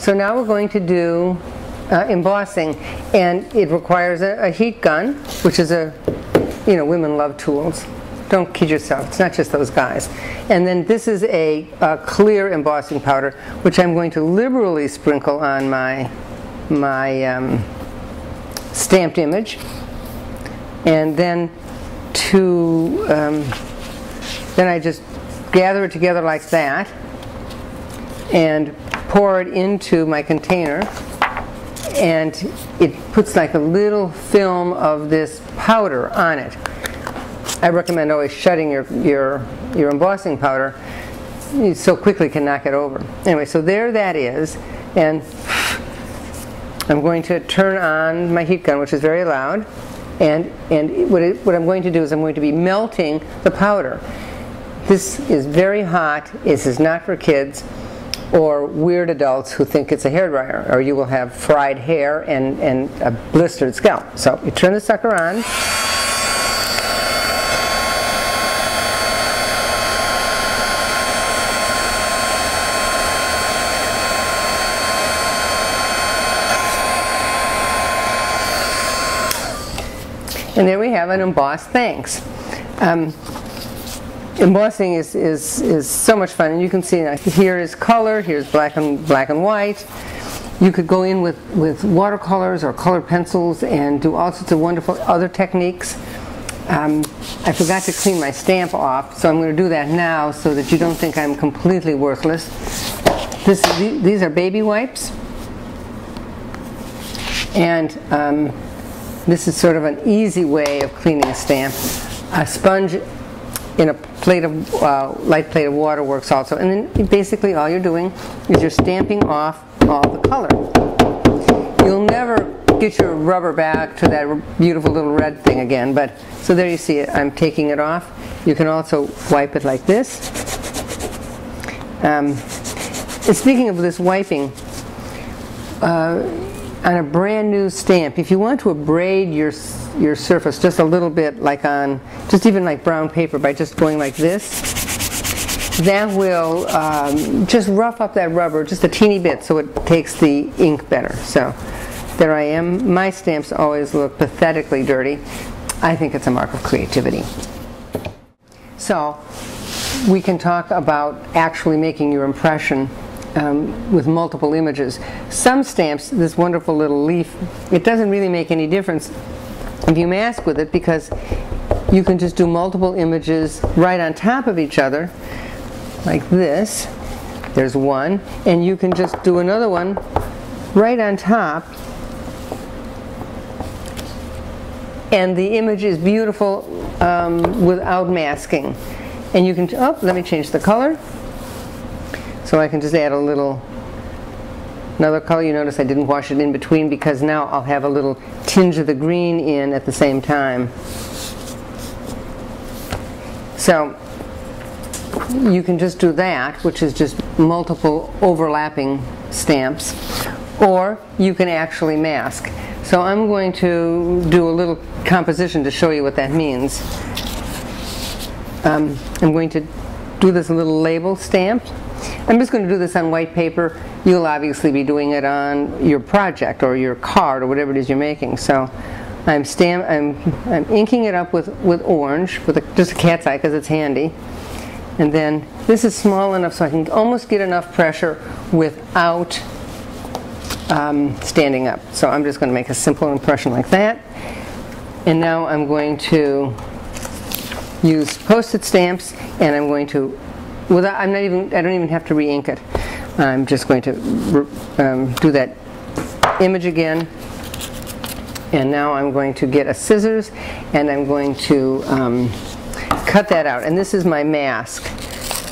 So now we're going to do embossing, and it requires a heat gun, which is women love tools. Don't kid yourself, it's not just those guys. And then this is a clear embossing powder, which I'm going to liberally sprinkle on my stamped image. And then then I just gather it together like that and pour it into my container, and it puts like a little film of this powder on it. I recommend always shutting your embossing powder. You so quickly can knock it over. Anyway, so there that is, and I'm going to turn on my heat gun, which is very loud, and what I'm going to do is I'm going to be melting the powder. This is very hot. This is not for kids or weird adults who think it's a hairdryer, or you will have fried hair and a blistered scalp. So you turn the sucker on. And there we have an embossed thanks. Embossing is so much fun, and you can see here is color, here's black and white. You could go in with watercolors or colored pencils and do all sorts of wonderful other techniques. I forgot to clean my stamp off, so I'm going to do that now so that you don't think I'm completely worthless. These are baby wipes, and this is sort of an easy way of cleaning a stamp. A sponge in a light plate of water works also, and then basically all you're doing is you're stamping off all the color. You'll never get your rubber back to that beautiful little red thing again, but so there you see it. I'm taking it off. You can also wipe it like this. And speaking of this wiping, on a brand new stamp, if you want to abrade your surface just a little bit, like on just even like brown paper, by just going like this, that will just rough up that rubber just a teeny bit so it takes the ink better. So there I am. My stamps always look pathetically dirty. I think it's a mark of creativity. So we can talk about actually making your impression with multiple images. Some stamps, this wonderful little leaf, it doesn't really make any difference if you mask with it, because you can just do multiple images right on top of each other, like this. There's one, and you can just do another one right on top, and the image is beautiful without masking. And you can, let me change the color. So I can just add another color. You notice I didn't wash it in between, because now I'll have a little tinge of the green in at the same time. So you can just do that, which is just multiple overlapping stamps, or you can actually mask. So I'm going to do a little composition to show you what that means. I'm going to do this little label stamp. I'm just going to do this on white paper. You'll obviously be doing it on your project or your card or whatever it is you're making. So I'm inking it up with orange, with just a cat's eye because it's handy. And then this is small enough so I can almost get enough pressure without standing up. So I'm just going to make a simple impression like that. And now I'm going to use Post-it stamps, and I'm going to, I don't even have to re-ink it. I'm just going to do that image again, and now I'm going to get a scissors, and I'm going to cut that out. And this is my mask.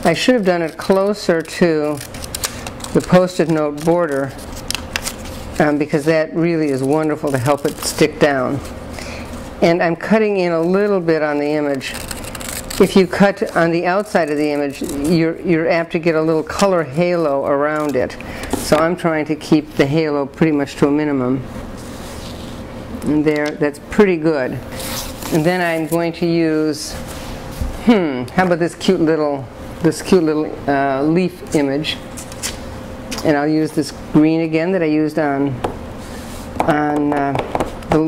I should have done it closer to the Post-it note border, because that really is wonderful to help it stick down. And I'm cutting in a little bit on the image. If you cut on the outside of the image, you're apt to get a little color halo around it. So I'm trying to keep the halo pretty much to a minimum. And there, that's pretty good. And then I'm going to use, how about this cute little leaf image? And I'll use this green again that I used on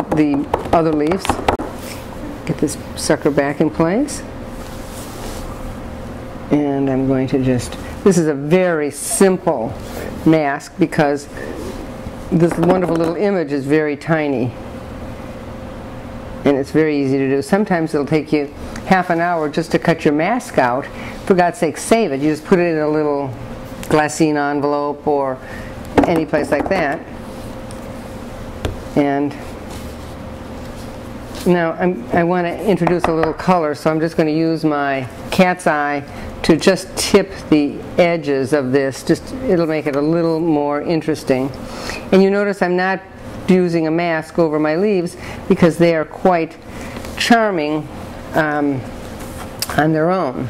the other leaves. Get this sucker back in place. And I'm going to just, this is a very simple mask because this wonderful little image is very tiny. And it's very easy to do. Sometimes it'll take you half an hour just to cut your mask out. For God's sake, save it. You just put it in a little glassine envelope or any place like that. And now I want to introduce a little color, so I'm just going to use my cat's eye to just tip the edges of this. It'll make it a little more interesting. And you notice I'm not using a mask over my leaves because they are quite charming on their own.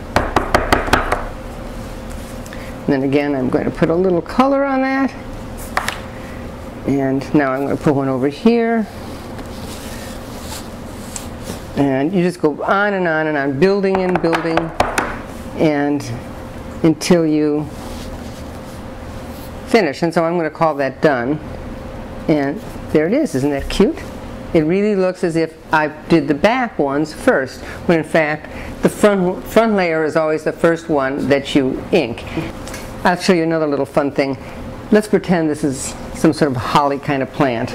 And then again, I'm going to put a little color on that. And now I'm going to put one over here. And you just go on and on and on, building and building, and until you finish. And so I'm going to call that done. And there it is. Isn't that cute? It really looks as if I did the back ones first, when in fact the front layer is always the first one that you ink. I'll show you another little fun thing. Let's pretend this is some sort of holly kind of plant.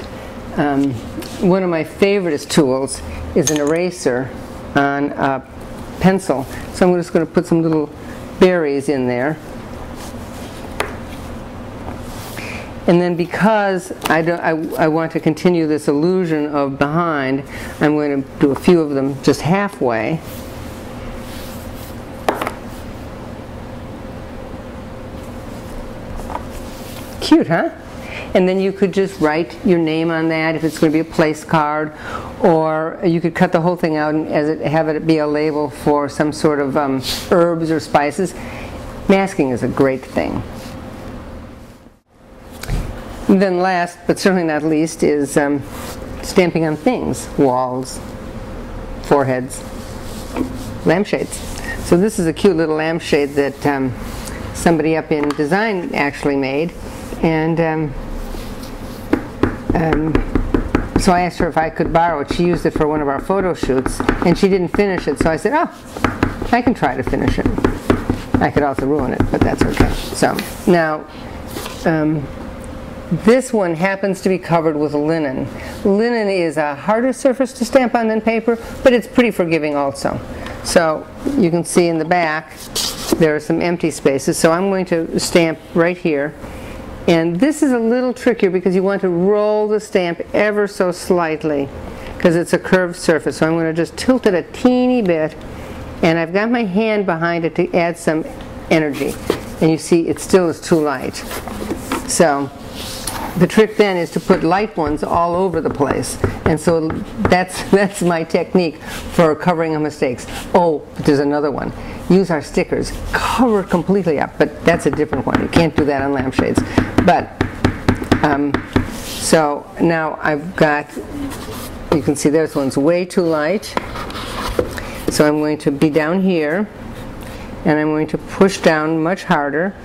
One of my favorite tools is an eraser on a pencil. So I'm just going to put some little berries in there. And then because I want to continue this illusion of behind, I'm going to do a few of them just halfway. Cute, huh? And then you could just write your name on that if it's going to be a place card, or you could cut the whole thing out and have it be a label for some sort of herbs or spices. Masking is a great thing. And then last, but certainly not least, is stamping on things. Walls, foreheads, lampshades. So this is a cute little lampshade that somebody up in design actually made. And so I asked her if I could borrow it. She used it for one of our photo shoots, and she didn't finish it. So I said, oh, I can try to finish it. I could also ruin it, but that's okay. So now, this one happens to be covered with linen. Linen is a harder surface to stamp on than paper, but it's pretty forgiving also. So you can see in the back there are some empty spaces. So I'm going to stamp right here. And this is a little trickier because you want to roll the stamp ever so slightly because it's a curved surface. So I'm going to just tilt it a teeny bit, and I've got my hand behind it to add some energy. And you see it still is too light. So the trick then is to put light ones all over the place. And so that's my technique for covering up mistakes. Oh, but there's another one. Use our stickers. Cover completely up, but that's a different one. You can't do that on lampshades. But, so now I've got, you can see this one's way too light. So I'm going to be down here, and I'm going to push down much harder.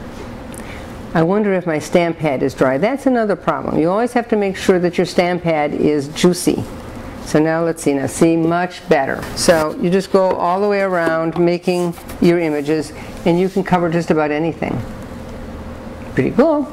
I wonder if my stamp pad is dry. That's another problem. You always have to make sure that your stamp pad is juicy. So now let's see, now see, much better. So you just go all the way around making your images, and you can cover just about anything. Pretty cool.